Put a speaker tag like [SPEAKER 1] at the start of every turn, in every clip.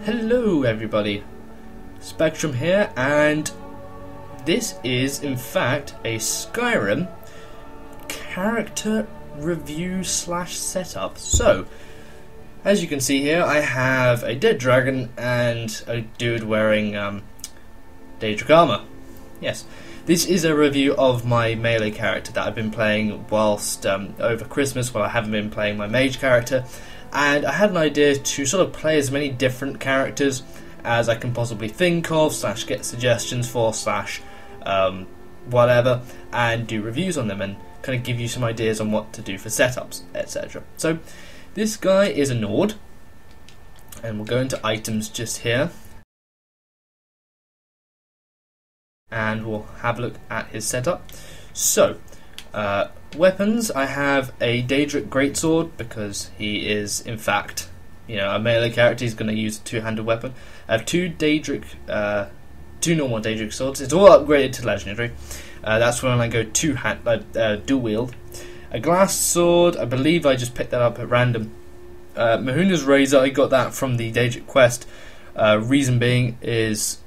[SPEAKER 1] Hello everybody, Spectrum here, and this is in fact a Skyrim character review slash setup. So, as you can see here, I have a dead dragon and a dude wearing Daedric armor. Yes, this is a review of my melee character that I've been playing whilst over Christmas while I haven't been playing my mage character. And I had an idea to sort of play as many different characters as I can possibly think of, slash get suggestions for, slash whatever, and do reviews on them and kind of give you some ideas on what to do for setups, etc. So this guy is a Nord, and we'll go into items just here, and we'll have a look at his setup. So weapons, I have a Daedric Greatsword because he is, in fact, a melee character. He's going to use a two-handed weapon. I have two normal Daedric swords. It's all upgraded to legendary. That's when I go dual wield. A glass sword, I believe I just picked that up at random. Mahuna's Razor, I got that from the Daedric quest. Reason being is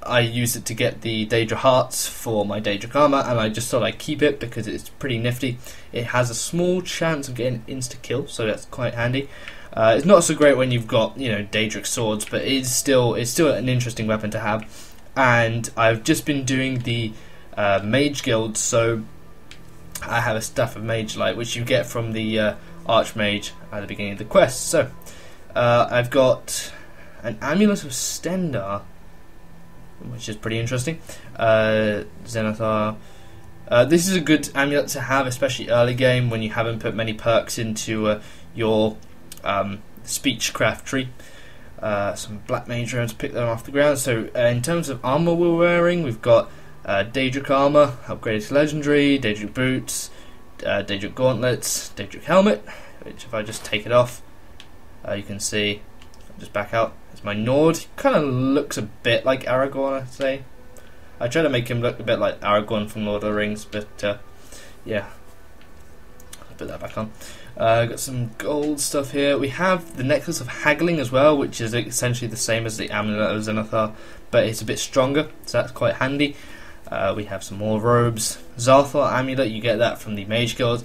[SPEAKER 1] I used it to get the Daedra Hearts for my Daedric armor, and I just thought I'd keep it because it's pretty nifty. It has a small chance of getting insta-kill, so that's quite handy. It's not so great when you've got, Daedric swords, but it's still an interesting weapon to have. And I've just been doing the Mage Guild, so I have a Staff of Mage Light, which you get from the Archmage at the beginning of the quest. So I've got an Amulet of Stendarr, which is pretty interesting. Zenithar. This is a good amulet to have, especially early game when you haven't put many perks into your speechcraft tree. Some black mage runes to pick them off the ground. So in terms of armor we're wearing, we've got Daedric armor, upgraded to legendary, Daedric boots, Daedric gauntlets, Daedric helmet, which if I just take it off, you can see, I'll just back out. It's my Nord. He kind of looks a bit like Aragorn, I'd say. I try to make him look a bit like Aragorn from Lord of the Rings, but yeah. I'll put that back on. Got some gold stuff here. We have the Necklace of Haggling as well, which is essentially the same as the Amulet of Zenithar, but it's a bit stronger, so that's quite handy. We have some more robes. Zarthar Amulet, you get that from the Mage Guild.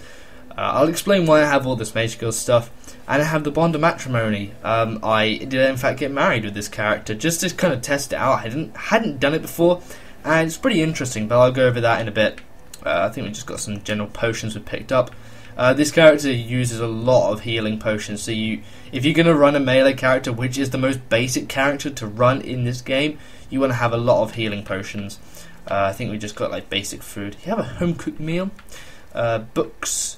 [SPEAKER 1] I'll explain why I have all this Mage Guild stuff. And I have the Bond of Matrimony. I did in fact get married with this character, just to kind of test it out. I hadn't done it before, and it's pretty interesting, but I'll go over that in a bit. I think we just got some general potions we picked up. This character uses a lot of healing potions, so if you're going to run a melee character, which is the most basic character to run in this game, you want to have a lot of healing potions. I think we just got like basic food. You have a home-cooked meal. Books.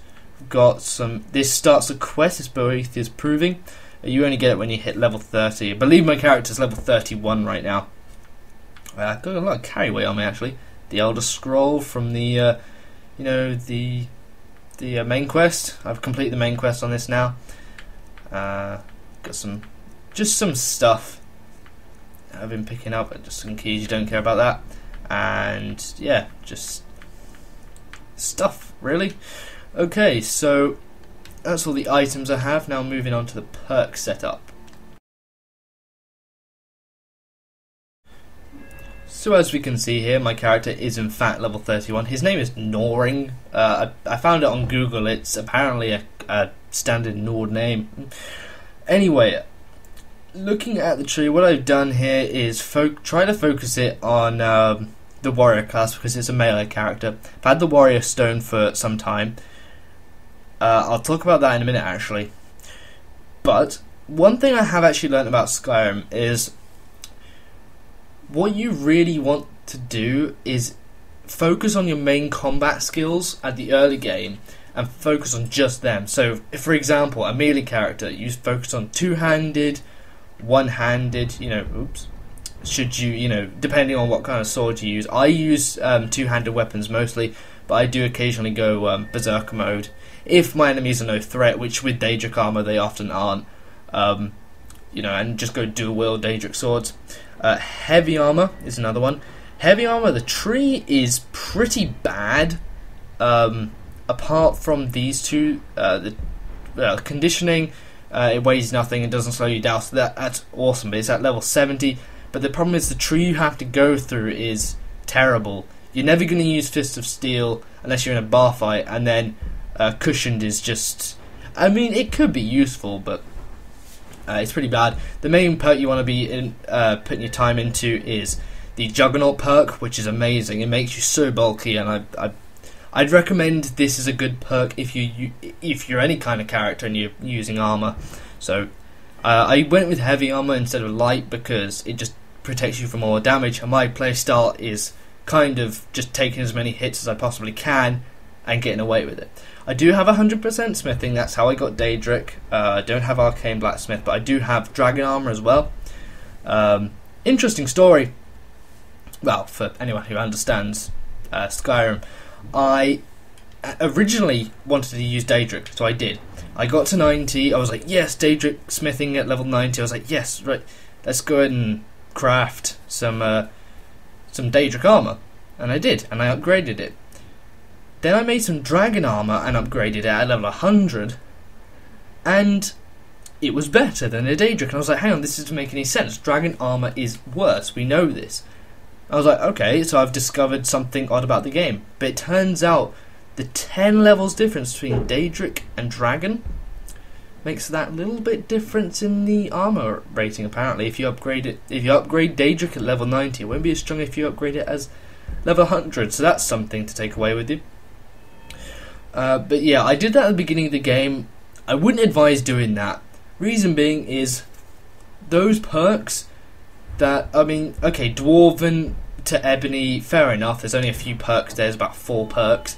[SPEAKER 1] Got some. This starts the quest. It's Boethiah's Proving. You only get it when you hit level 30. I believe my character's level 31 right now. Got a lot of carry weight on me actually. The Elder Scroll from the the main quest. I've completed the main quest on this now. Got some stuff I've been picking up, just some keys. You don't care about that, and yeah, just stuff really. Okay, so that's all the items I have. Now moving on to the perk setup. So as we can see here, my character is in fact level 31. His name is Noring. I found it on Google. It's apparently a standard Nord name. Anyway, looking at the tree, what I've done here is try to focus it on the warrior class because it's a melee character. I've had the warrior stone for some time. I'll talk about that in a minute actually. But one thing I have actually learned about Skyrim is what you really want to do is focus on your main combat skills at the early game and focus on just them. So if, for example, a melee character, you focus on two-handed, one-handed, should you, depending on what kind of sword you use. I use two-handed weapons mostly, but I do occasionally go berserker mode if my enemies are no threat, which with Daedric armor they often aren't, and just go dual wield Daedric swords. Heavy armor is another one. Heavy armor, the tree is pretty bad, apart from these two. The conditioning It weighs nothing, it doesn't slow you down, so that's awesome. But it's at level 70. But the problem is the tree you have to go through is terrible. You're never going to use Fist of Steel unless you're in a bar fight, and then Cushioned is just... I mean, it could be useful, but it's pretty bad. The main perk you want to be putting your time into is the Juggernaut perk, which is amazing. It makes you so bulky, and I'd recommend this as a good perk if you're any kind of character and you're using armor. So I went with heavy armor instead of light because it just protects you from more damage, and my playstyle is kind of just taking as many hits as I possibly can and getting away with it. I do have 100% smithing, that's how I got Daedric. I don't have Arcane Blacksmith, but I do have Dragon Armor as well. Interesting story. Well, for anyone who understands Skyrim, I originally wanted to use Daedric, so I did. I got to 90, I was like, yes, Daedric smithing at level 90, I was like, yes, right, let's go ahead and craft some Daedric armor. And I did, and I upgraded it. Then I made some Dragon armor and upgraded it at level 100, and it was better than a Daedric. And I was like, hang on, this doesn't make any sense. Dragon armor is worse, we know this. I was like, okay, so I've discovered something odd about the game. But it turns out the 10 levels difference between Daedric and Dragon makes that little bit difference in the armor rating. Apparently, if you upgrade Daedric at level 90, it won't be as strong if you upgrade it as level 100. So that's something to take away with you. But yeah, I did that at the beginning of the game. I wouldn't advise doing that. Reason being is those perks that, I mean, okay, Dwarven to Ebony, fair enough, there's only a few perks, there's about 4 perks,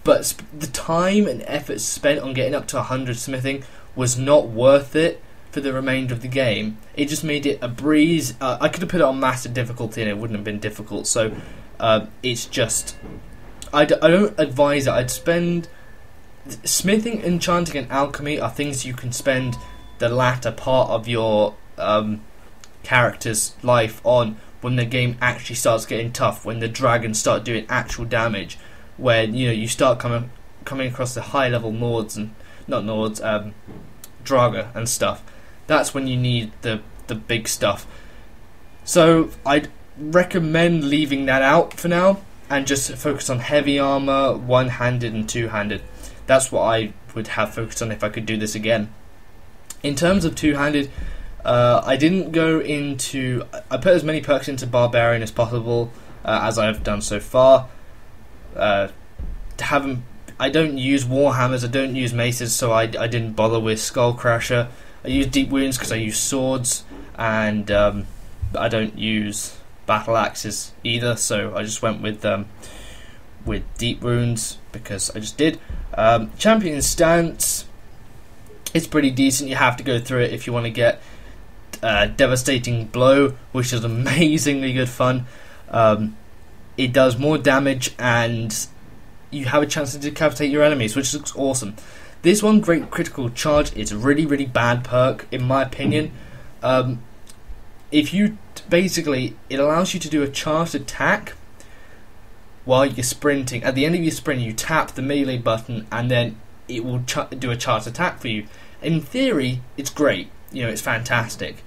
[SPEAKER 1] but the time and effort spent on getting up to 100 smithing was not worth it for the remainder of the game. It just made it a breeze. I could have put it on massive difficulty and it wouldn't have been difficult, so it's just, I don't advise it. I'd spend, smithing, enchanting and alchemy are things you can spend the latter part of your character's life on when the game actually starts getting tough, when the dragons start doing actual damage, when you start coming across the high level Nords and Draga and stuff. That's when you need the big stuff. So I'd recommend leaving that out for now and just focus on heavy armor, one-handed and two-handed. That's what I would have focused on if I could do this again. In terms of two-handed, I didn't go into... I put as many perks into Barbarian as possible, as I've done so far. I don't use Warhammers, I don't use Maces, so I didn't bother with Skullcrusher. I use Deep Wounds because I use swords, and I don't use Battle Axes either, so I just went with Deep Wounds because I just did. Champion Stance, it's pretty decent. You have to go through it if you want to get Devastating Blow, which is amazingly good fun. It does more damage and you have a chance to decapitate your enemies, which looks awesome. This one, Great Critical Charge, is a really, really bad perk in my opinion. If you basically, it allows you to do a charged attack while you're sprinting. At the end of your sprint, you tap the melee button and then it will do a charged attack for you. In theory, it's great. It's fantastic.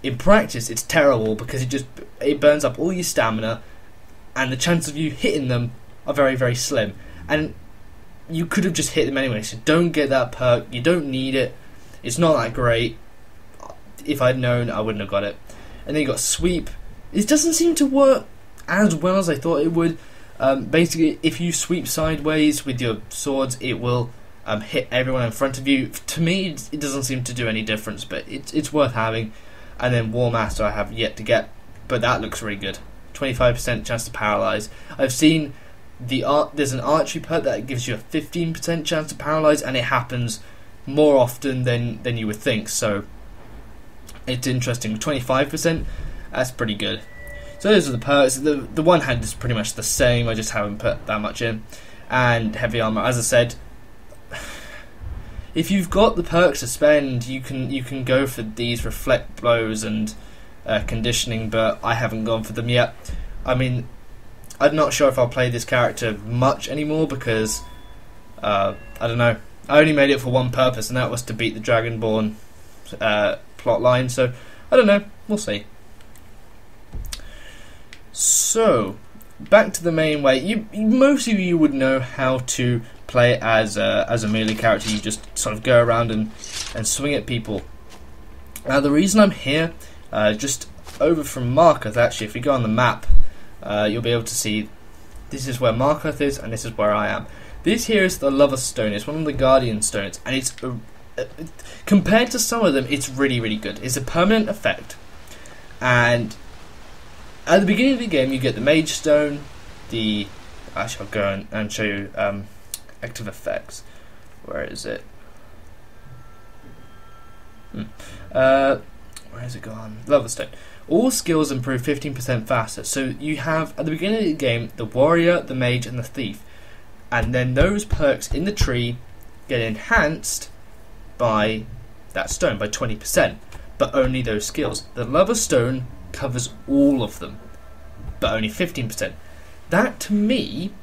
[SPEAKER 1] In practice, it's terrible because it burns up all your stamina, and the chances of you hitting them are very, very slim. And you could have just hit them anyway, so don't get that perk. You don't need it. It's not that great. If I'd known, I wouldn't have got it. And then you got Sweep. It doesn't seem to work as well as I thought it would. Basically, if you sweep sideways with your swords, it will hit everyone in front of you. To me, it doesn't seem to do any difference, but it's worth having. And then War Master I have yet to get, but that looks really good. 25% chance to paralyze. I've seen there's an archery perk that gives you a 15% chance to paralyze, and it happens more often than you would think. So it's interesting. 25%, that's pretty good. So those are the perks. The one hand is pretty much the same. I just haven't put that much in. And heavy armor, as I said, if you've got the perks to spend, you can go for these reflect blows and conditioning, but I haven't gone for them yet. I mean, I'm not sure if I'll play this character much anymore because I don't know. I only made it for one purpose, and that was to beat the Dragonborn plot line. So I don't know. We'll see. So back to the main way. Most of you would know how to play as a melee character. You just sort of go around and swing at people. Now the reason I'm here, just over from Markarth, actually, if you go on the map, you'll be able to see this is where Markarth is, and this is where I am. This here is the Lover's Stone. It's one of the Guardian Stones, and it's compared to some of them, it's really, really good. It's a permanent effect, and at the beginning of the game, you get the Mage Stone. Actually, I'll go and show you active effects. Where is it? Where has it gone? Lover's Stone. All skills improve 15% faster. So you have, at the beginning of the game, the Warrior, the Mage, and the Thief. And then those perks in the tree get enhanced by that stone, by 20%. But only those skills. The Lover's Stone covers all of them, but only 15%. That, to me,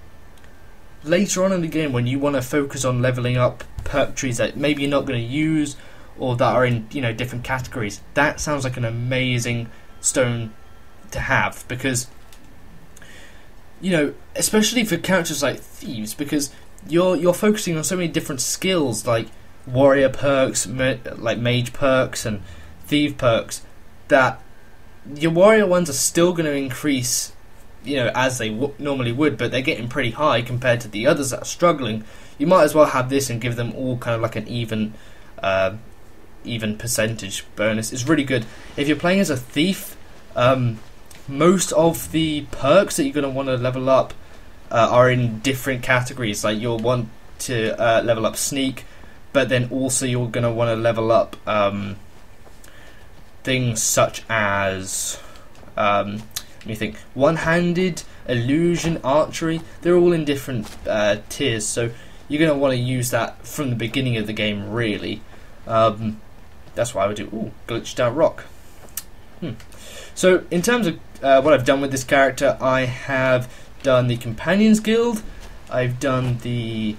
[SPEAKER 1] later on in the game, when you want to focus on leveling up perk trees that maybe you're not going to use, or that are in, you know, different categories, that sounds like an amazing stone to have, because, you know, especially for characters like thieves, because you're focusing on so many different skills, like warrior perks, like mage perks and thief perks, that your warrior ones are still going to increase, you know, as they normally would, but they're getting pretty high compared to the others that are struggling. You might as well have this and give them all kind of like an even percentage bonus. It's really good. If you're playing as a thief, most of the perks that you're going to want to level up are in different categories. Like you'll want to level up sneak, but then also you're going to want to level up things such as let me think, one-handed, illusion, archery. They're all in different tiers, so you're going to want to use that from the beginning of the game, really. That's why I would do. Ooh, glitched out rock. So in terms of what I've done with this character, I have done the Companions Guild. I've done the...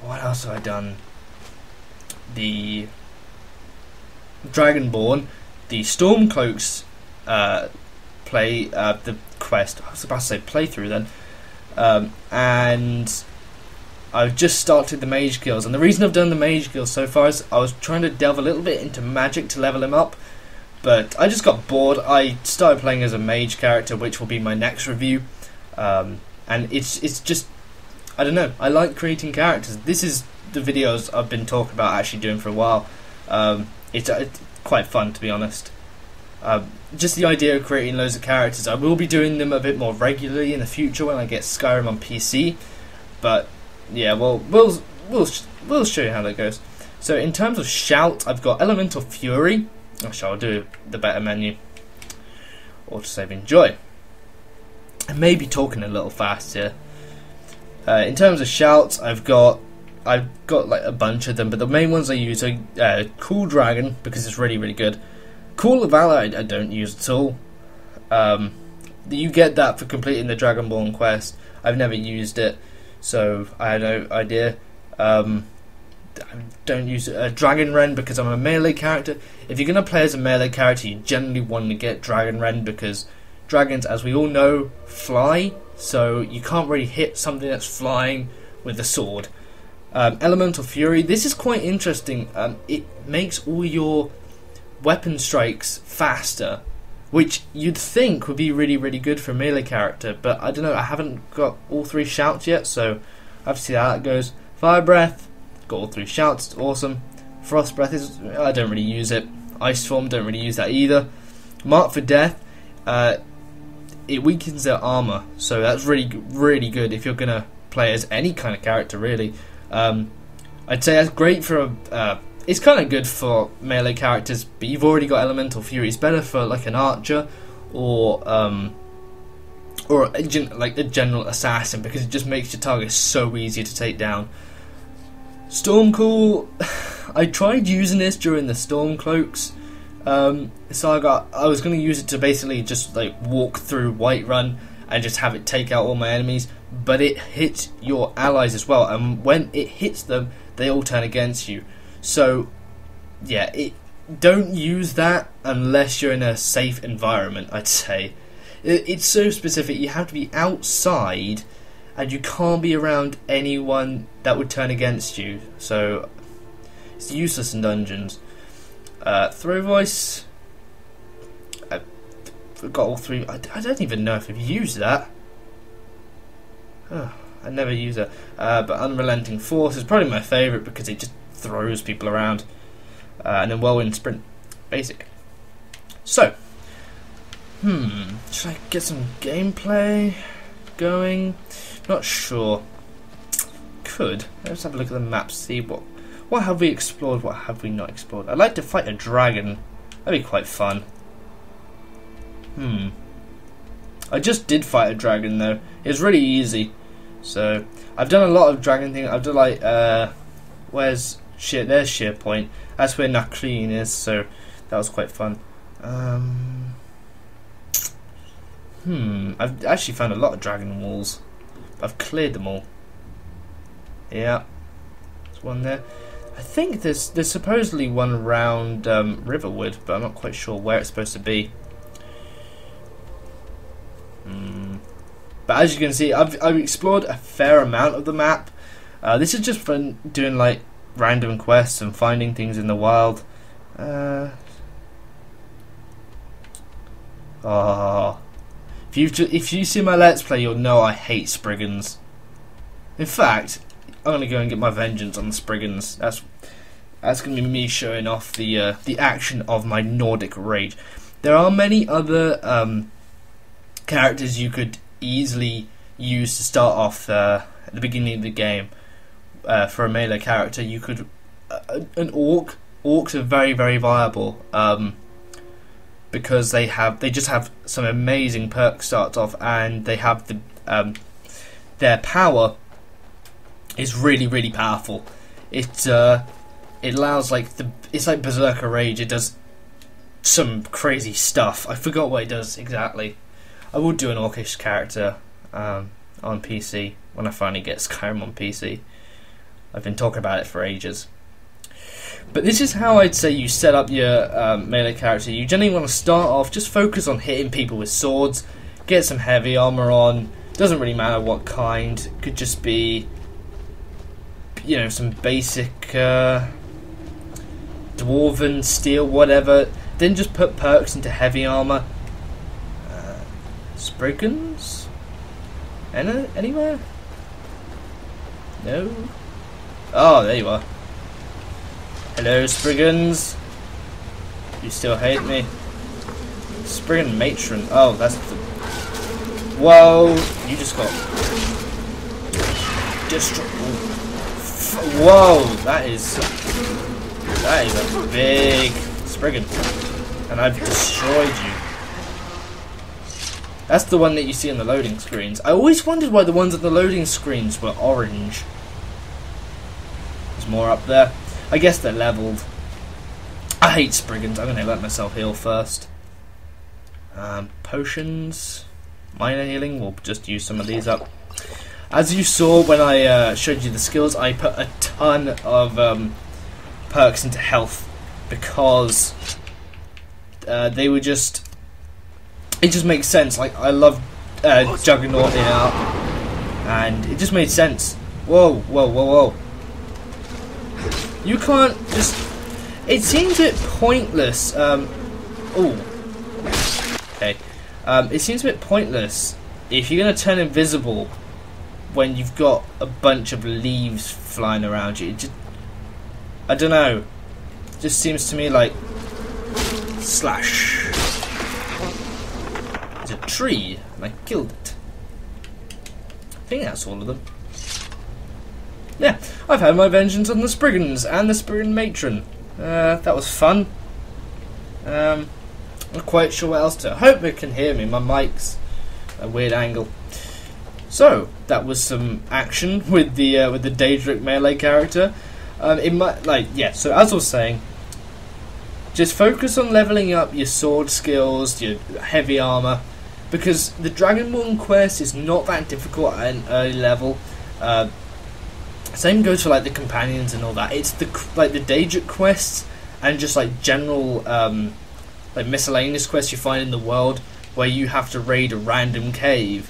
[SPEAKER 1] what else have I done? The Dragonborn, the Stormcloaks the quest. I was about to say playthrough then. And I've just started the Mage Guilds, and the reason I've done the Mage Guilds so far is I was trying to delve a little bit into magic to level him up, but I just got bored. I started playing as a mage character, which will be my next review, and it's just, I don't know, I like creating characters. This is the videos I've been talking about actually doing for a while. It's quite fun, to be honest. Just the idea of creating loads of characters. I will be doing them a bit more regularly in the future when I get Skyrim on PC, but yeah, well, we'll show you how that goes. So in terms of shout, I've got Elemental Fury. Actually, I'll do the better menu. Autosave, enjoy. I may be talking a little fast here. In terms of shouts, I've got like a bunch of them, but the main ones I use are Cool Dragon, because it's really, really good. Call of Valor I don't use at all. You get that for completing the Dragonborn quest. I've never used it, so I had no idea. I don't use Dragon Rend because I'm a melee character. If you're going to play as a melee character, you generally want to get Dragon Rend, because dragons, as we all know, fly, so you can't really hit something that's flying with a sword. Elemental Fury, this is quite interesting. It makes all your weapon strikes faster, which you'd think would be really, really good for a melee character, but I don't know, I haven't got all three shouts yet, so I have to see how that goes. Fire Breath, got all three shouts, it's awesome. Frost Breath is, I don't really use it. Ice Form, don't really use that either. Mark for Death, it weakens their armor, so that's really, really good if you're gonna play as any kind of character, really. I'd say that's great for it's kind of good for melee characters, but you've already got Elemental Fury. It's better for like an archer or like a general assassin, because it just makes your target so easy to take down. Stormcool, I tried using this during the Stormcloaks saga. I was going to use it to basically just like walk through Whiterun and just have it take out all my enemies, but it hits your allies as well, and when it hits them, they all turn against you. So yeah, don't use that unless you're in a safe environment, I'd say. It's so specific. You have to be outside, and you can't be around anyone that would turn against you. So it's useless in dungeons. Throw voice. I forgot all three. I don't even know if I've used that. I never use it. But unrelenting force is probably my favourite because it just throws people around. And then whirlwind sprint, basic. So, should I get some gameplay going? Not sure. Could. Let's have a look at the map, see what have we explored, what have we not explored. I'd like to fight a dragon. That'd be quite fun. I just did fight a dragon though. It was really easy. So I've done a lot of dragon things. I've done like there's SharePoint. That's where Nakleen is, so that was quite fun. I've actually found a lot of dragon walls. I've cleared them all. Yeah. There's one there. I think there's supposedly one around Riverwood, but I'm not quite sure where it's supposed to be. But as you can see, I've explored a fair amount of the map. This is just fun doing like random quests and finding things in the wild. If you see my Let's Play, you'll know I hate Spriggans. In fact, I'm gonna go and get my vengeance on the Spriggans. That's gonna be me showing off the action of my Nordic rage. There are many other characters you could easily use to start off at the beginning of the game. For a melee character, you could an orc. Orcs are very, very viable because they just have some amazing perks starts off, and they have their power is really, really powerful. It allows it's like Berserker Rage. It does some crazy stuff. I forgot what it does exactly. I will do an orcish character on PC when I finally get Skyrim on PC. I've been talking about it for ages. But this is how I'd say you set up your melee character. You generally want to start off, just focus on hitting people with swords, get some heavy armor on. Doesn't really matter what kind. Could just be, you know, some basic dwarven steel, whatever. Then just put perks into heavy armor. Spriggans? Anywhere? No? Oh, there you are. Hello, Spriggans. You still hate me? Spriggan Matron. Oh, that's the... Whoa! You just got... Whoa! That is a big Spriggan. And I've destroyed you. That's the one that you see on the loading screens. I always wondered why the ones on the loading screens were orange. There's more up there. I guess they're leveled. I hate Spriggans. I'm going to let myself heal first. Potions. Minor healing. We'll just use some of these up. As you saw when I showed you the skills, I put a ton of perks into health because they were just... It just makes sense. Like, I love Juggernaut out, and it just made sense. Whoa, whoa, whoa, whoa. You can't just... It seems a bit pointless. Oh. Okay. It seems a bit pointless if you're going to turn invisible when you've got a bunch of leaves flying around you. It just... I don't know. It just seems to me like... Slash. It's a tree, and I killed it. I think that's all of them. Yeah, I've had my vengeance on the Spriggans and the Spriggan Matron. That was fun. Not quite sure what else to... I hope they can hear me. My mic's a weird angle. So that was some action with the Daedric melee character. It might So as I was saying, just focus on leveling up your sword skills, your heavy armor, because the Dragonborn quest is not that difficult at an early level. Same goes for like the companions and all that. It's the like the Daedric quests and just like general like miscellaneous quests you find in the world where you have to raid a random cave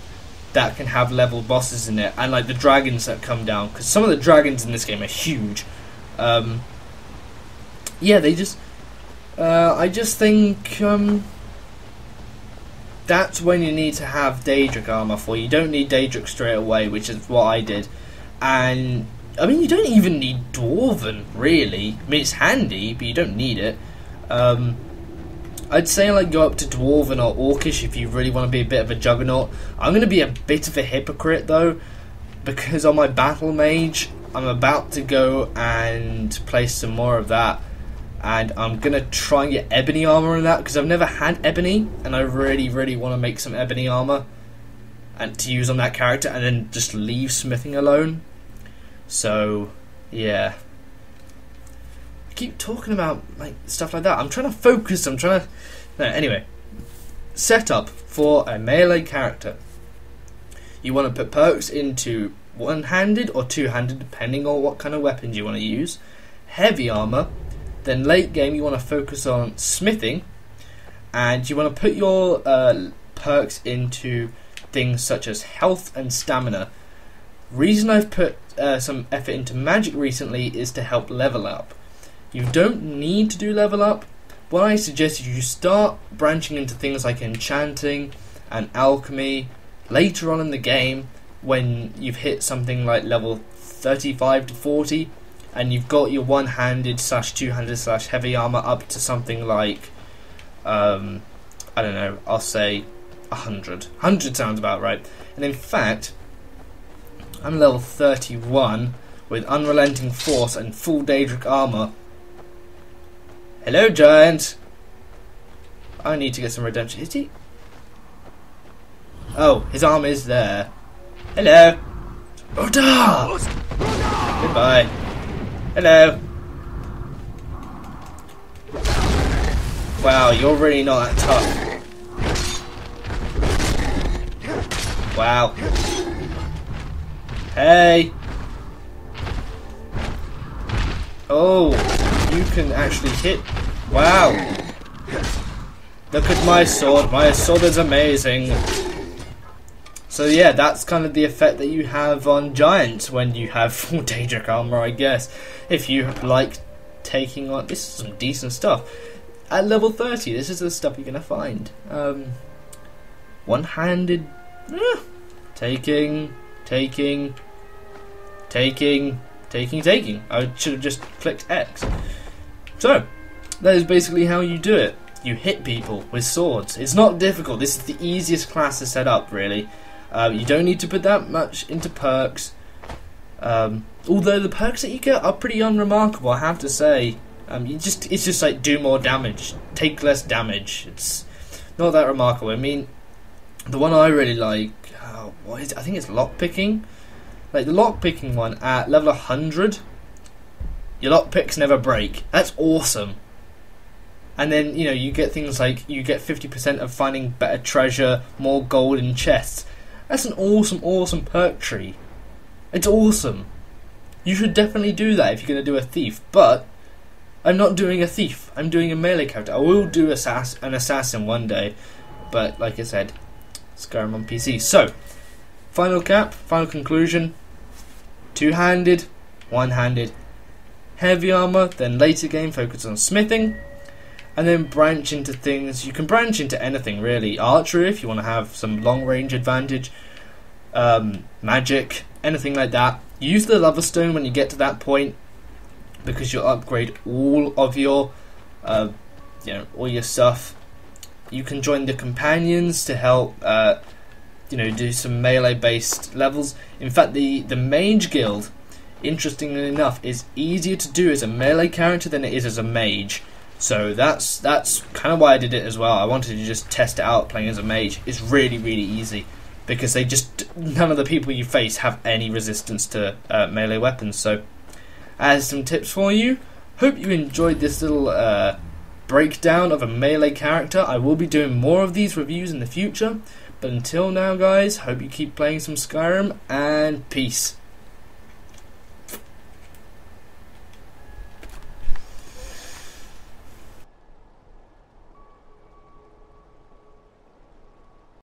[SPEAKER 1] that can have level bosses in it, and like the dragons that come down, because some of the dragons in this game are huge. Yeah, they just I just think that's when you need to have Daedric armor for. You don't need Daedric straight away, which is what I did. And I mean, you don't even need Dwarven, really. I mean, it's handy, but you don't need it. I'd say like go up to Dwarven or Orcish if you really want to be a bit of a juggernaut. I'm going to be a bit of a hypocrite though, because on my battle mage, I'm about to go and place some more of that, and I'm going to try and get ebony armor in that, because I've never had ebony, and I really want to make some ebony armor and to use on that character, and then just leave smithing alone. So yeah, I keep talking about like stuff like that. I'm trying to focus. No, anyway, setup for a melee character. You want to put perks into one-handed or two-handed, depending on what kind of weapons you want to use. Heavy armor. Then late game you want to focus on smithing, and you want to put your perks into things such as health and stamina. Reason I've put some effort into magic recently is to help level up. You don't need to do level up. What I suggest is you start branching into things like enchanting and alchemy later on in the game, when you've hit something like level 35 to 40, and you've got your one-handed slash two-handed slash heavy armor up to something like I don't know, I'll say 100. 100 sounds about right. And in fact, I'm level 31 with unrelenting force and full Daedric armor. Hello, giant. I need to get some redemption. Is he? Oh, his arm is there. Hello. Oda! Goodbye. Hello. Wow, you're really not that tough. Wow. Hey. Oh, you can actually hit. Wow. Look at my sword. My sword is amazing. So yeah, that's kind of the effect that you have on giants when you have full Daedric armor, I guess. If you like taking on... This is some decent stuff. At level 30, this is the stuff you're going to find. One-handed... Taking. I should have just clicked X. So, that is basically how you do it. You hit people with swords. It's not difficult. This is the easiest class to set up, really. You don't need to put that much into perks. Although the perks that you get are pretty unremarkable, I have to say. It's just like do more damage, take less damage. It's not that remarkable. I mean, the one I really like, what is it? I think it's lockpicking. Like the lockpicking one at level 100, your lockpicks never break. That's awesome. And then you get things like you get 50% of finding better treasure, more gold in chests. That's an awesome perk tree. It's awesome. You should definitely do that if you're going to do a thief. But I'm not doing a thief. I'm doing a melee character. I will do an assassin one day. But like I said, Skyrim on PC. So, final conclusion. Two-handed, one-handed, heavy armor. Then later game focus on smithing. And then branch into things. You can branch into anything really. Archery if you want to have some long range advantage. Magic, anything like that. Use the lava stone when you get to that point, because you'll upgrade all of your, all your stuff. You can join the companions to help, do some melee based levels. In fact, the mage guild, interestingly enough, is easier to do as a melee character than it is as a mage. So that's kind of why I did it as well. I wanted to just test it out playing as a mage. It's really easy, because none of the people you face have any resistance to melee weapons. So, as some tips for you, hope you enjoyed this little breakdown of a melee character. I will be doing more of these reviews in the future, but until now guys, hope you keep playing some Skyrim, and peace.